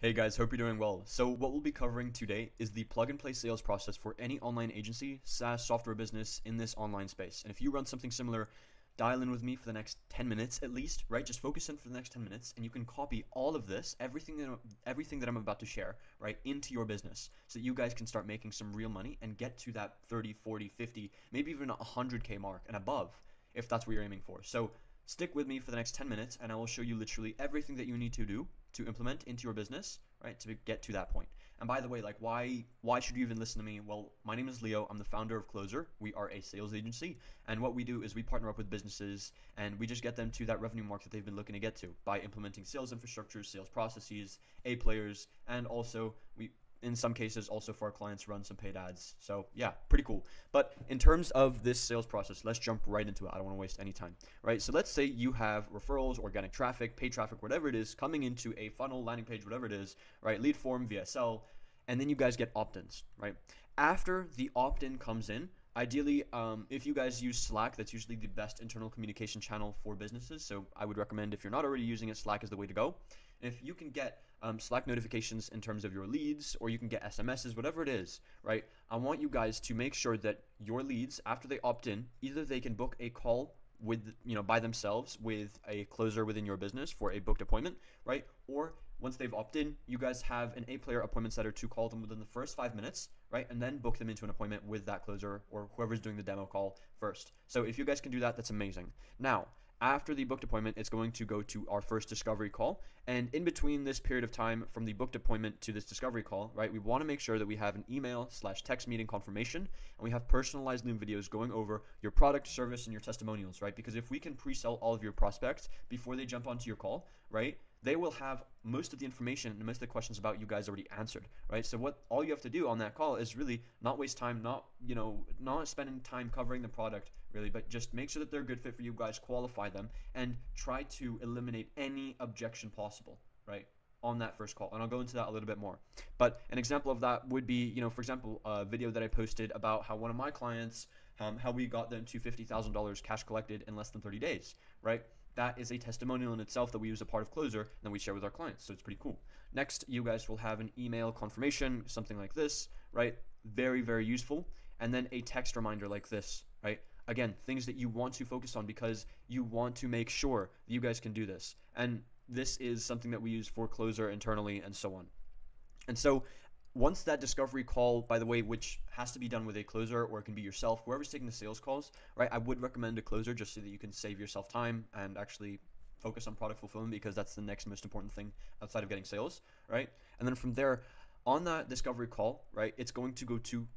Hey guys, hope you're doing well. So what we'll be covering today is the plug and play sales process for any online agency, SaaS software business in this online space. And if you run something similar, dial in with me for the next 10 minutes at least, right? Just focus in for the next 10 minutes and you can copy all of this, everything that I'm about to share, right, into your business so that you guys can start making some real money and get to that 30, 40, 50, maybe even 100K mark and above if that's what you're aiming for. So stick with me for the next 10 minutes and I will show you literally everything that you need to do to implement into your business, right, to get to that point. And by the way, like why should you even listen to me? Well, my name is Leo. I'm the founder of Closer. We are a sales agency, and what we do is we partner up with businesses and we just get them to that revenue mark that they've been looking to get to by implementing sales infrastructure, sales processes, A players, and also we in some cases also for our clients run some paid ads. So yeah, pretty cool. But in terms of this sales process, let's jump right into it. I don't want to waste any time, right? So let's say you have referrals, organic traffic, paid traffic, whatever it is, coming into a funnel, landing page, whatever it is, right? Lead form, VSL, and then you guys get opt-ins, right? After the opt-in comes in, ideally, if you guys use Slack, that's usually the best internal communication channel for businesses. So I would recommend, if you're not already using it, Slack is the way to go. If you can get Slack notifications in terms of your leads, or you can get SMSs, whatever it is, right? I want you guys to make sure that your leads, after they opt in, either they can book a call with, by themselves with a closer within your business for a booked appointment, right? Or once they've opted in, you guys have an A-player appointment setter to call them within the first 5 minutes, right? And then book them into an appointment with that closer or whoever's doing the demo call first. So if you guys can do that, that's amazing. Now, after the booked appointment, it's going to go to our first discovery call. And in between this period of time from the booked appointment to this discovery call, right, we want to make sure that we have an email/text meeting confirmation and we have personalized Loom videos going over your product, service, and your testimonials, right? Because if we can pre-sell all of your prospects before they jump onto your call, right, they will have most of the information and most of the questions about you guys already answered, right? So what all you have to do on that call is really not waste time, not spending time covering the product really, but just make sure that they're a good fit for you guys, qualify them, and try to eliminate any objection possible, right, on that first call. And I'll go into that a little bit more. But an example of that would be, for example, a video that I posted about how one of my clients, how we got them to $50,000 cash collected in less than 30 days, right? That is a testimonial in itself that we use a part of Closer and then we share with our clients. So it's pretty cool. Next, you guys will have an email confirmation, something like this, right? Very, very useful. And then a text reminder like this, right? Again, things that you want to focus on because you want to make sure that you guys can do this. And this is something that we use for Closer internally and so on. And so once that discovery call, by the way, which has to be done with a closer or it can be yourself, whoever's taking the sales calls, right? I would recommend a closer just so that you can save yourself time and actually focus on product fulfillment because that's the next most important thing outside of getting sales, right? And then from there, on that discovery call, right, it's going to go two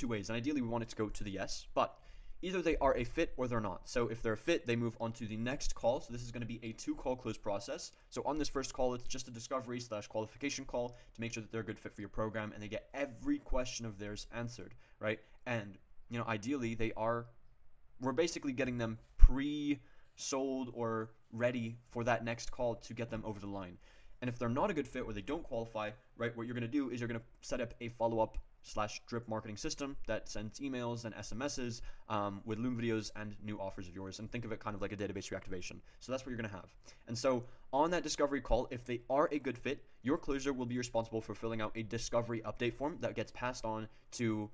ways. And ideally we want it to go to the yes, but either they are a fit or they're not. So if they're a fit, they move on to the next call. So this is going to be a 2-call close process. So on this first call, it's just a discovery/qualification call to make sure that they're a good fit for your program and they get every question of theirs answered, right? And, ideally we're basically getting them pre-sold or ready for that next call to get them over the line. And if they're not a good fit or they don't qualify, right, what you're going to do is you're going to set up a follow-up/drip marketing system that sends emails and SMSs with Loom videos and new offers of yours. And think of it kind of like a database reactivation. So that's what you're going to have. And so on that discovery call, if they are a good fit, your closer will be responsible for filling out a discovery update form that gets passed on to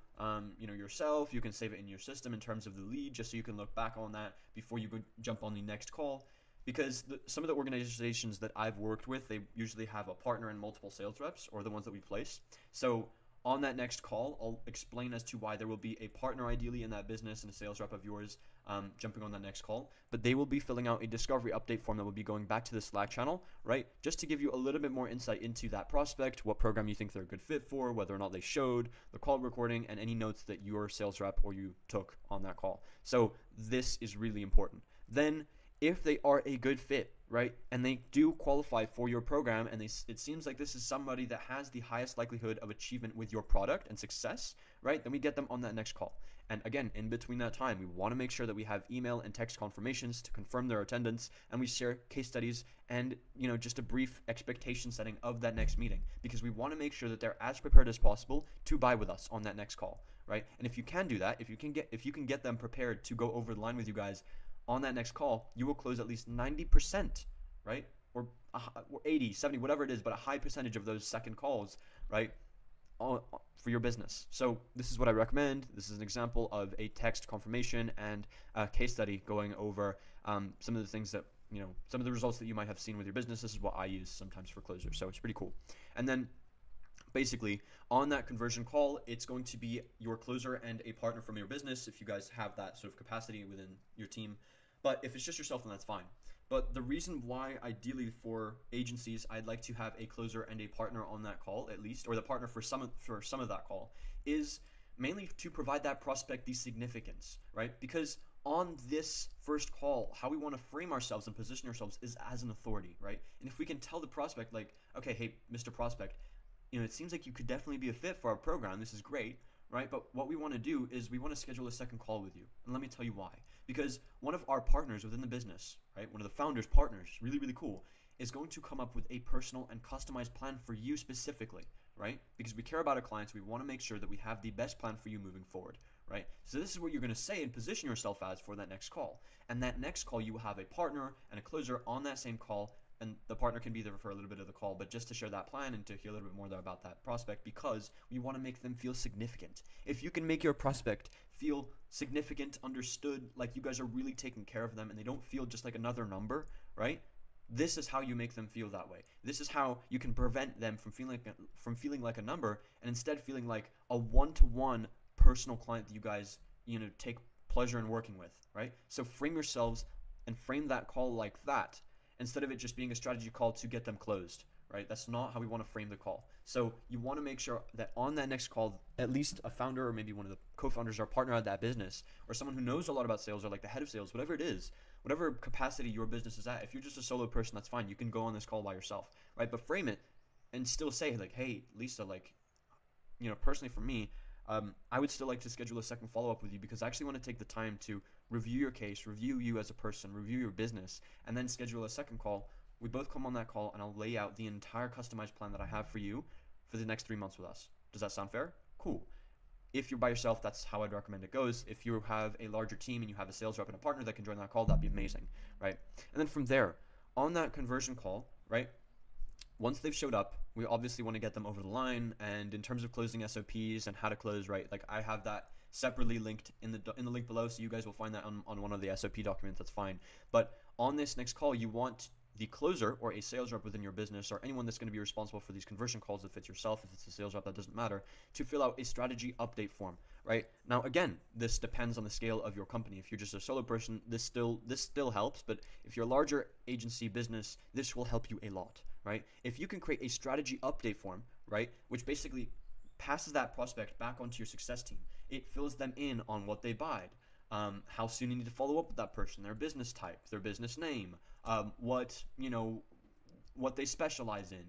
yourself. You can save it in your system in terms of the lead, just so you can look back on that before you go jump on the next call. Because some of the organizations that I've worked with, they usually have a partner and multiple sales reps, or the ones that we place. So on that next call, I'll explain as to why there will be a partner ideally in that business and a sales rep of yours jumping on that next call. But they will be filling out a discovery update form that will be going back to the Slack channel, right? Just to give you a little bit more insight into that prospect, what program you think they're a good fit for, whether or not they showed, the call recording, and any notes that your sales rep or you took on that call. So this is really important. Then if they are a good fit, right, and they do qualify for your program, and it seems like this is somebody that has the highest likelihood of achievement with your product and success, right, then we get them on that next call. And again, in between that time, we want to make sure that we have email and text confirmations to confirm their attendance, and we share case studies and, just a brief expectation setting of that next meeting, because we want to make sure that they're as prepared as possible to buy with us on that next call, right? And if you can do that, if you can get them prepared to go over the line with you guys on that next call, you will close at least 90%, right? Or 80, 70, whatever it is, but a high percentage of those second calls, right, for your business. So this is what I recommend. This is an example of a text confirmation and a case study going over some of the things that, some of the results that you might have seen with your business. This is what I use sometimes for closers. So it's pretty cool. And then basically on that conversion call, it's going to be your closer and a partner from your business if you guys have that sort of capacity within your team. But if it's just yourself, then that's fine. But the reason why ideally for agencies, I'd like to have a closer and a partner on that call at least, or the partner for some of that call, is mainly to provide that prospect the significance, right? Because on this first call, how we want to frame ourselves and position ourselves is as an authority, right? And if we can tell the prospect, like, okay, hey, Mr. Prospect, it seems like you could definitely be a fit for our program. This is great, right? But what we want to do is we want to schedule a second call with you. And let me tell you why. Because one of our partners within the business, right, one of the founders' partners, really, really cool, is going to come up with a personal and customized plan for you specifically, right? Because we care about our clients. We want to make sure that we have the best plan for you moving forward, right? So this is what you're going to say and position yourself as for that next call. And that next call, you will have a partner and a closer on that same call. And the partner can be there for a little bit of the call, but just to share that plan and to hear a little bit more about that prospect, because we want to make them feel significant. If you can make your prospect feel significant, understood, like you guys are really taking care of them and they don't feel just like another number, right? This is how you make them feel that way. This is how you can prevent them from feeling like a number and instead feeling like a one-to-one personal client that you guys, take pleasure in working with, right? So frame yourselves and frame that call like that, instead of it just being a strategy call to get them closed, right? That's not how we want to frame the call. So you want to make sure that on that next call, at least a founder or maybe one of the co-founders or partner at that business, or someone who knows a lot about sales, or like the head of sales, whatever it is, whatever capacity your business is at. If you're just a solo person, that's fine. You can go on this call by yourself, right? But frame it and still say like, hey, Lisa, like, personally for me, I would still like to schedule a second follow-up with you because I actually want to take the time to review your case, review you as a person, review your business, and then schedule a second call. We both come on that call and I'll lay out the entire customized plan that I have for you for the next 3 months with us. Does that sound fair? Cool. If you're by yourself, that's how I'd recommend it goes. If you have a larger team and you have a sales rep and a partner that can join that call, that'd be amazing, right? And then from there, on that conversion call, right, once they've showed up, we obviously want to get them over the line. And in terms of closing SOPs and how to close, right, like I have that separately linked in the link below, so you guys will find that on one of the SOP documents. That's fine. But on this next call, you want the closer or a sales rep within your business, or anyone that's going to be responsible for these conversion calls, if it's yourself, if it's a sales rep, that doesn't matter, to fill out a strategy update form, right? Now, again, this depends on the scale of your company. If you're just a solo person, this still helps, but if you're a larger agency business, this will help you a lot, right? If you can create a strategy update form, right, which basically passes that prospect back onto your success team, it fills them in on what they buyed, how soon you need to follow up with that person, their business type, their business name, what they specialize in,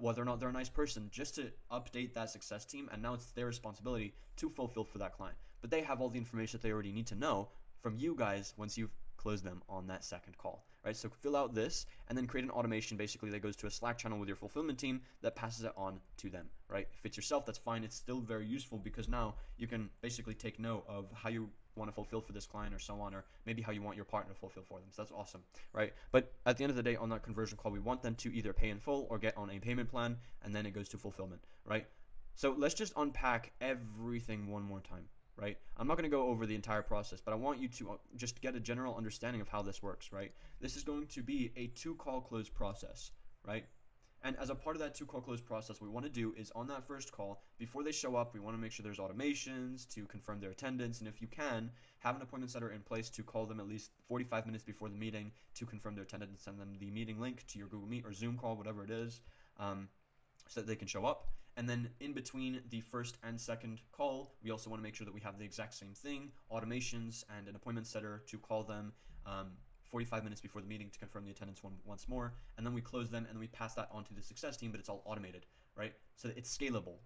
whether or not they're a nice person, just to update that success team. And now it's their responsibility to fulfill for that client. But they have all the information that they already need to know from you guys once you've closed them on that second call, right? So fill out this and then create an automation basically that goes to a Slack channel with your fulfillment team that passes it on to them, right? If it's yourself, that's fine. It's still very useful because now you can basically take note of how you want to fulfill for this client or so on, or maybe how you want your partner to fulfill for them. So that's awesome, right? But at the end of the day, on that conversion call, we want them to either pay in full or get on a payment plan, and then it goes to fulfillment, right? So let's just unpack everything one more time, right? I'm not going to go over the entire process, but I want you to just get a general understanding of how this works, right? This is going to be a 2-call close process, right? And as a part of that 2-call close process, what we want to do is on that first call, before they show up, we want to make sure there's automations to confirm their attendance. And if you can, have an appointment setter in place to call them at least 45 minutes before the meeting to confirm their attendance and send them the meeting link to your Google Meet or Zoom call, whatever it is, so that they can show up. And then in between the first and second call, we also want to make sure that we have the exact same thing, automations and an appointment setter to call them 45 minutes before the meeting to confirm the attendance once more, and then we close them and then we pass that on to the success team, but it's all automated, right? So it's scalable.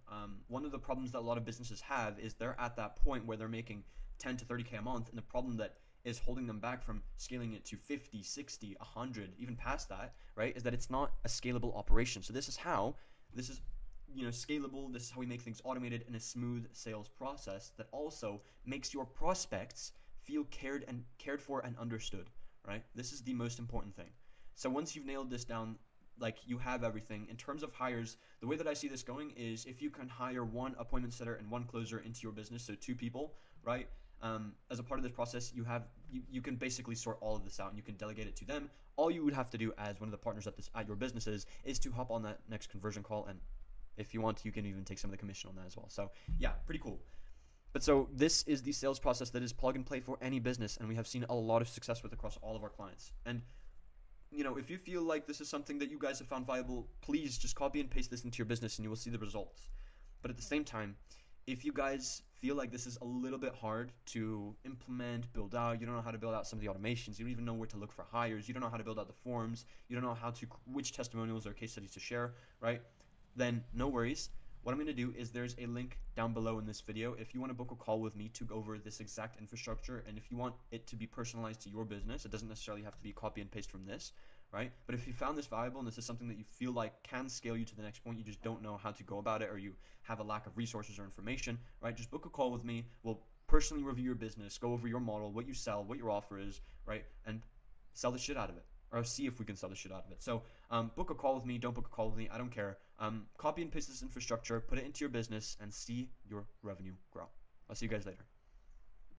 One of the problems that a lot of businesses have is they're at that point where they're making 10 to 30K a month, and the problem that is holding them back from scaling it to 50, 60, 100, even past that, right, is that it's not a scalable operation. So this is scalable. This is how we make things automated in a smooth sales process that also makes your prospects feel cared for and understood. Right? This is the most important thing. So once you've nailed this down, like you have everything. In terms of hires, the way that I see this going is if you can hire one appointment setter and one closer into your business, so 2 people, right? As a part of this process, you can basically sort all of this out and you can delegate it to them. All you would have to do as one of the partners at your businesses is to hop on that next conversion call, and if you want, you can even take some of the commission on that as well. So yeah, pretty cool. But so this is the sales process that is plug and play for any business, and we have seen a lot of success with across all of our clients. And if you feel like this is something that you guys have found viable, please just copy and paste this into your business and you will see the results. But at the same time, if you guys feel like this is a little bit hard to implement, build out, you don't know how to build out some of the automations, you don't even know where to look for hires, you don't know how to build out the forms, you don't know which testimonials or case studies to share, right? Then no worries. What I'm going to do is there's a link down below in this video if you want to book a call with me to go over this exact infrastructure, and if you want it to be personalized to your business, it doesn't necessarily have to be copy and paste from this, right? But if you found this valuable and this is something that you feel like can scale you to the next point, you just don't know how to go about it, or you have a lack of resources or information, right? Just book a call with me. We'll personally review your business, go over your model, what you sell, what your offer is, right? And sell the shit out of it, or see if we can sell the shit out of it. So book a call with me, don't book a call with me, I don't care. Copy and paste this infrastructure, put it into your business, and see your revenue grow. I'll see you guys later.